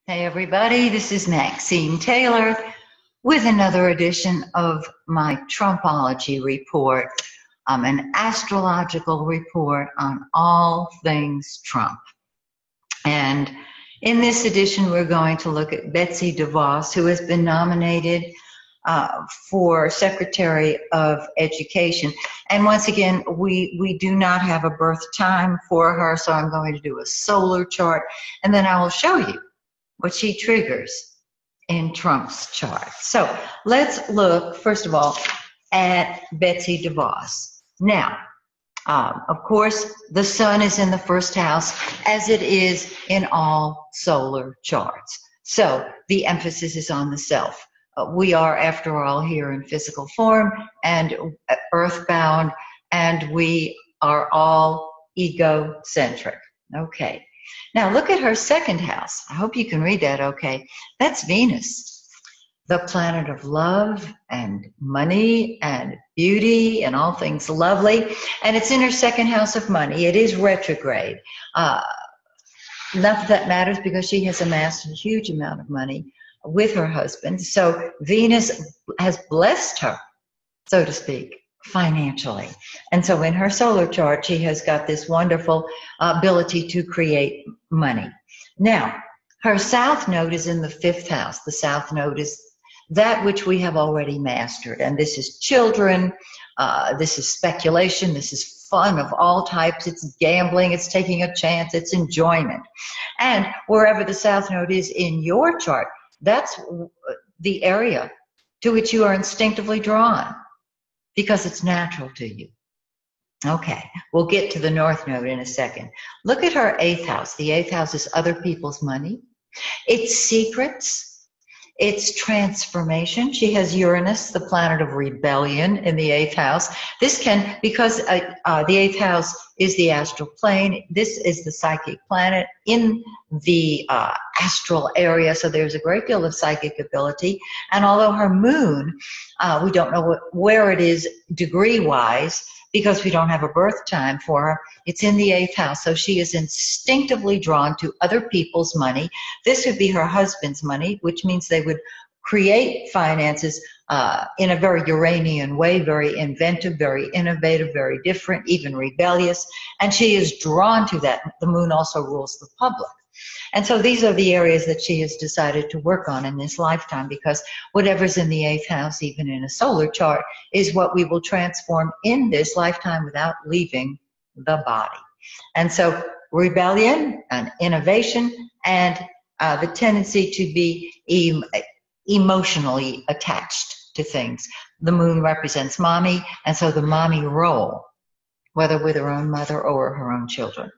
Hey everybody, this is Maxine Taylor with another edition of my Trumpology report, an astrological report on all things Trump. And in this edition, we're going to look at Betsy DeVos, who has been nominated for Secretary of Education. And once again, we do not have a birth time for her, so I'm going to do a solar chart, and then I will show you what she triggers in Trump's chart. So let's look, first of all, at Betsy DeVos. Now, of course, the sun is in the first house, as it is in all solar charts. So the emphasis is on the self. We are, after all, here in physical form and earthbound, and we are all egocentric. Okay. Now look at her second house. I hope you can read that okay. That's Venus, the planet of love and money and beauty and all things lovely. And it's in her second house of money. It is retrograde. Not that that matters because she has amassed a huge amount of money with her husband. So Venus has blessed her, so to speak, financially. And so in her solar chart, she has got this wonderful ability to create money. Now, her south node is in the fifth house. The south node is that which we have already mastered. And this is children, this is speculation, this is fun of all types. It's gambling, it's taking a chance, it's enjoyment. And wherever the south node is in your chart, that's the area to which you are instinctively drawn, because it's natural to you. Okay, we'll get to the north node in a second. Look at her eighth house. The eighth house is other people's money. It's secrets. It's transformation. She has Uranus, the planet of rebellion, in the eighth house. This can, because the eighth house is the astral plane, this is the psychic planet in the astral area, so there's a great deal of psychic ability. And although her moon, we don't know where it is degree-wise, because we don't have a birth time for her, it's in the eighth house, so she is instinctively drawn to other people's money. This would be her husband's money, which means they would create finances in a very Uranian way, very inventive, very innovative, very different, even rebellious, and she is drawn to that. The moon also rules the public. And so these are the areas that she has decided to work on in this lifetime, because whatever's in the eighth house, even in a solar chart, is what we will transform in this lifetime without leaving the body. And so rebellion and innovation and the tendency to be emotionally attached to things. The moon represents mommy, and so the mommy role, whether with her own mother or her own children,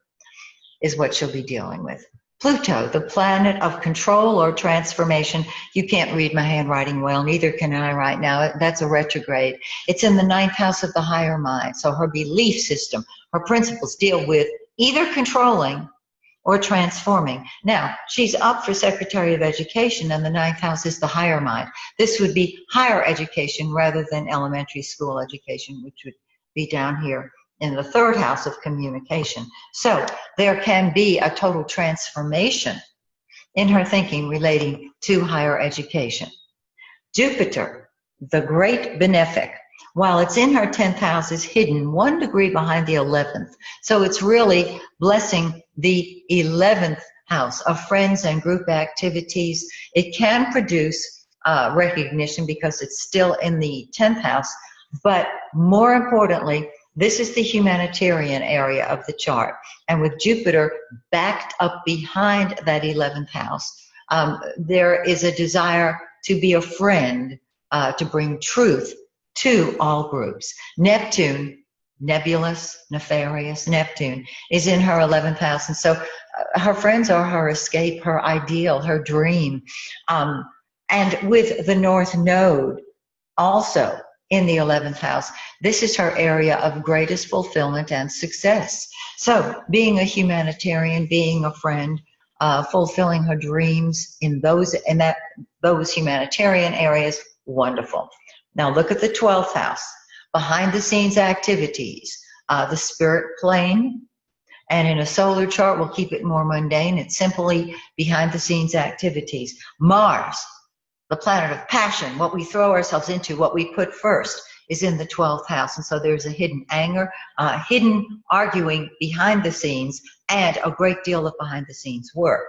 is what she'll be dealing with. Pluto, the planet of control or transformation. You can't read my handwriting well, neither can I right now. That's a retrograde. It's in the ninth house of the higher mind. So her belief system, her principles deal with either controlling or transforming. Now, she's up for Secretary of Education, and the ninth house is the higher mind. This would be higher education rather than elementary school education, which would be down here in the third house of communication. So there can be a total transformation in her thinking relating to higher education. Jupiter, the great benefic, while it's in her 10th house, is hidden 1 degree behind the 11th. So it's really blessing the 11th house of friends and group activities. It can produce recognition because it's still in the 10th house, but more importantly, this is the humanitarian area of the chart. And with Jupiter backed up behind that 11th house, there is a desire to be a friend, to bring truth to all groups. Neptune, nebulous, nefarious Neptune, is in her 11th house. And so her friends are her escape, her ideal, her dream. And with the North Node also in the 11th house, this is her area of greatest fulfillment and success. So being a humanitarian, being a friend, fulfilling her dreams in those humanitarian areas, wonderful. Now look at the 12th house, behind the scenes activities, the spirit plane, And in a solar chart, we'll keep it more mundane. It's simply behind the scenes activities. Mars, the planet of passion, what we throw ourselves into, what we put first, is in the 12th house. And so there's a hidden anger, hidden arguing behind the scenes, and a great deal of behind the scenes work.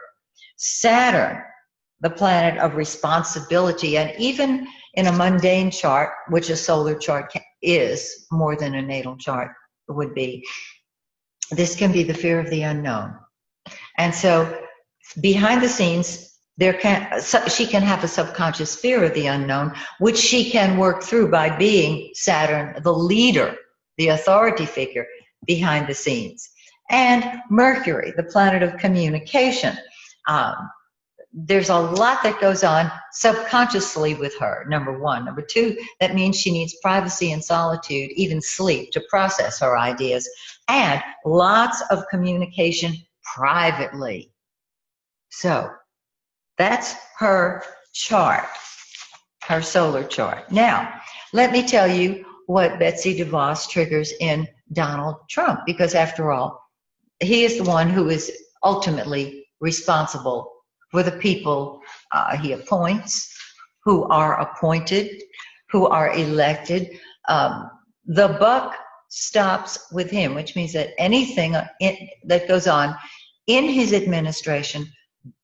Saturn, the planet of responsibility, and even in a mundane chart, which a solar chart is more than a natal chart would be, this can be the fear of the unknown. And so behind the scenes, she can have a subconscious fear of the unknown, which she can work through by being Saturn, the leader, the authority figure behind the scenes. And Mercury, the planet of communication. There's a lot that goes on subconsciously with her, number one. Number two, that means she needs privacy and solitude, even sleep, to process her ideas, and lots of communication privately. So that's her chart, her solar chart. Now, let me tell you what Betsy DeVos triggers in Donald Trump, because after all, he is the one who is ultimately responsible for the people he appoints, who are appointed, who are elected. The buck stops with him, which means that anything that goes on in his administration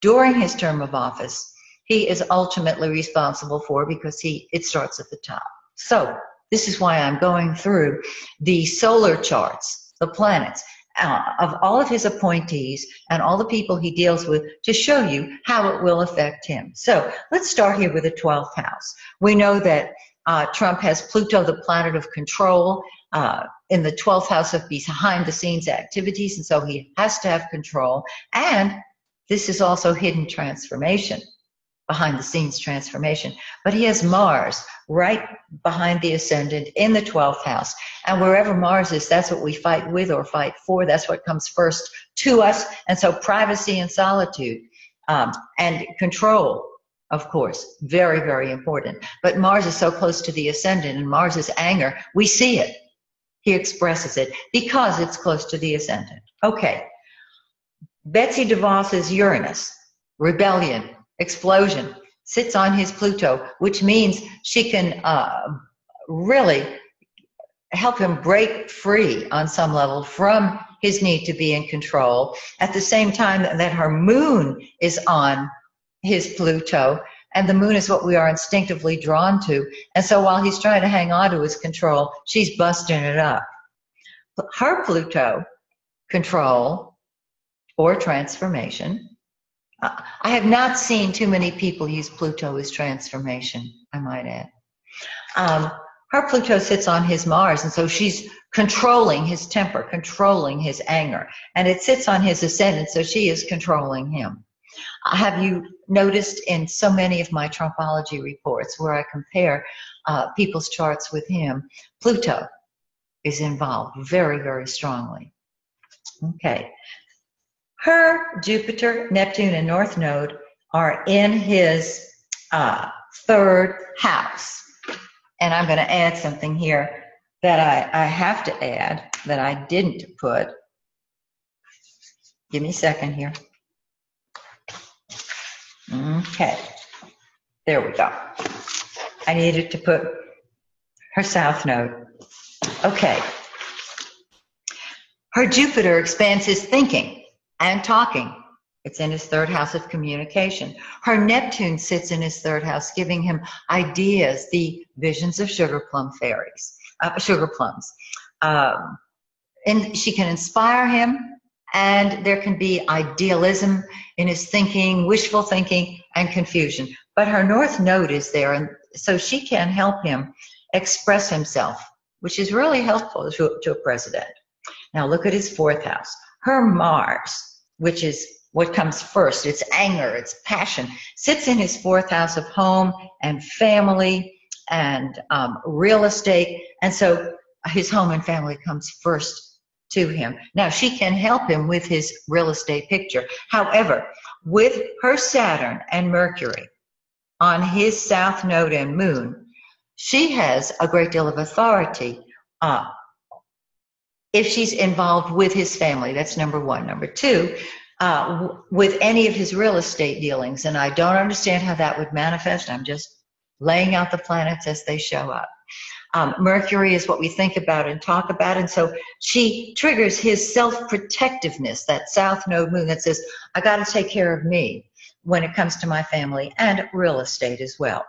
during his term of office, he is ultimately responsible for, because it starts at the top. So this is why I'm going through the solar charts, the planets, of all of his appointees and all the people he deals with, to show you how it will affect him. So let's start here with the 12th house. We know that Trump has Pluto, the planet of control, in the 12th house of behind the scenes activities, and so he has to have control. And this is also hidden transformation, behind the scenes transformation. But he has Mars right behind the ascendant in the 12th house. And wherever Mars is, that's what we fight with or fight for. That's what comes first to us. And so privacy and solitude, and control, of course, very, very important. But Mars is so close to the ascendant, and Mars's anger, we see it. He expresses it because it's close to the ascendant. Okay. Betsy DeVos's Uranus, rebellion, explosion, sits on his Pluto, which means she can really help him break free on some level from his need to be in control, at the same time that her moon is on his Pluto, and the moon is what we are instinctively drawn to. And so while he's trying to hang on to his control, she's busting it up. Her Pluto, control or transformation. I have not seen too many people use Pluto as transformation, I might add. Her Pluto sits on his Mars, and so she's controlling his temper, controlling his anger. And it sits on his ascendant, so she is controlling him. Have you noticed in so many of my Trumpology reports where I compare people's charts with him, Pluto is involved very, very strongly. Okay. Her Jupiter, Neptune, and North Node are in his third house. And I'm going to add something here that I have to add that I didn't put. Give me a second here. Okay. There we go. I needed to put her South Node. Okay. Her Jupiter expands his thinking and talking. It's in his third house of communication. Her Neptune sits in his third house, giving him ideas, the visions of sugar plum fairies, sugar plums. And she can inspire him, and there can be idealism in his thinking, wishful thinking, and confusion. But her North Node is there, and so she can help him express himself, which is really helpful to a president. Now look at his fourth house. Her Mars, which is what comes first, it's anger, it's passion, sits in his fourth house of home and family and real estate. And so his home and family comes first to him. Now, she can help him with his real estate picture. However, with her Saturn and Mercury on his South Node and Moon, she has a great deal of authority if she's involved with his family. That's number one. Number two, with any of his real estate dealings. And I don't understand how that would manifest. I'm just laying out the planets as they show up. Mercury is what we think about and talk about. And so she triggers his self-protectiveness, that South Node moon that says, I got to take care of me when it comes to my family and real estate as well.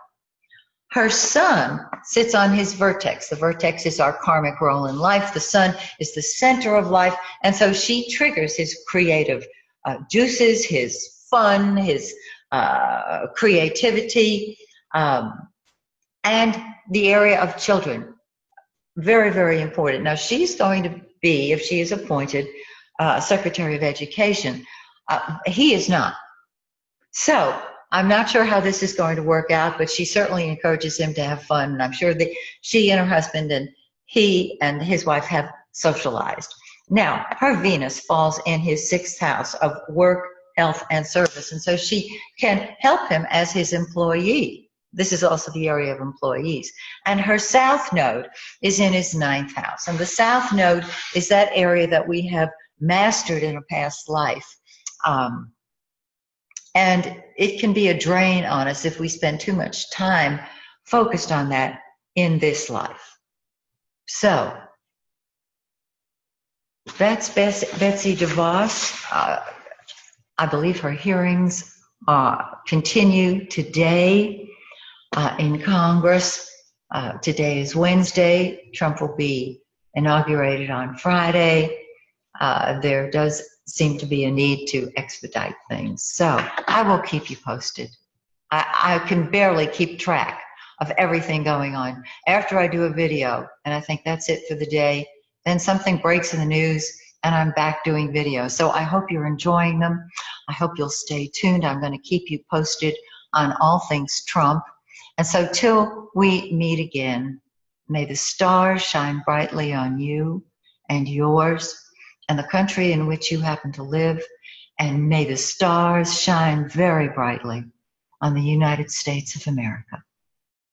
Her sun sits on his vertex. The vertex is our karmic role in life. The sun is the center of life. And so she triggers his creative juices, his fun, his creativity, and the area of children. Very, very important. Now, she's going to be, if she is appointed Secretary of Education, he is not. So I'm not sure how this is going to work out, but she certainly encourages him to have fun. And I'm sure that she and her husband and he and his wife have socialized. Now, her Venus falls in his 6th house of work, health, and service. And so she can help him as his employee. This is also the area of employees. And her South Node is in his 9th house. And the South Node is that area that we have mastered in a past life. And it can be a drain on us if we spend too much time focused on that in this life. So that's Betsy DeVos. I believe her hearings continue today in Congress. Today is Wednesday. Trump will be inaugurated on Friday. There does seem to be a need to expedite things. So I will keep you posted. I can barely keep track of everything going on. After I do a video, and I think that's it for the day, then something breaks in the news and I'm back doing videos. So I hope you're enjoying them. I hope you'll stay tuned. I'm going to keep you posted on all things Trump. And so till we meet again, may the stars shine brightly on you and yours and the country in which you happen to live, and may the stars shine very brightly on the United States of America.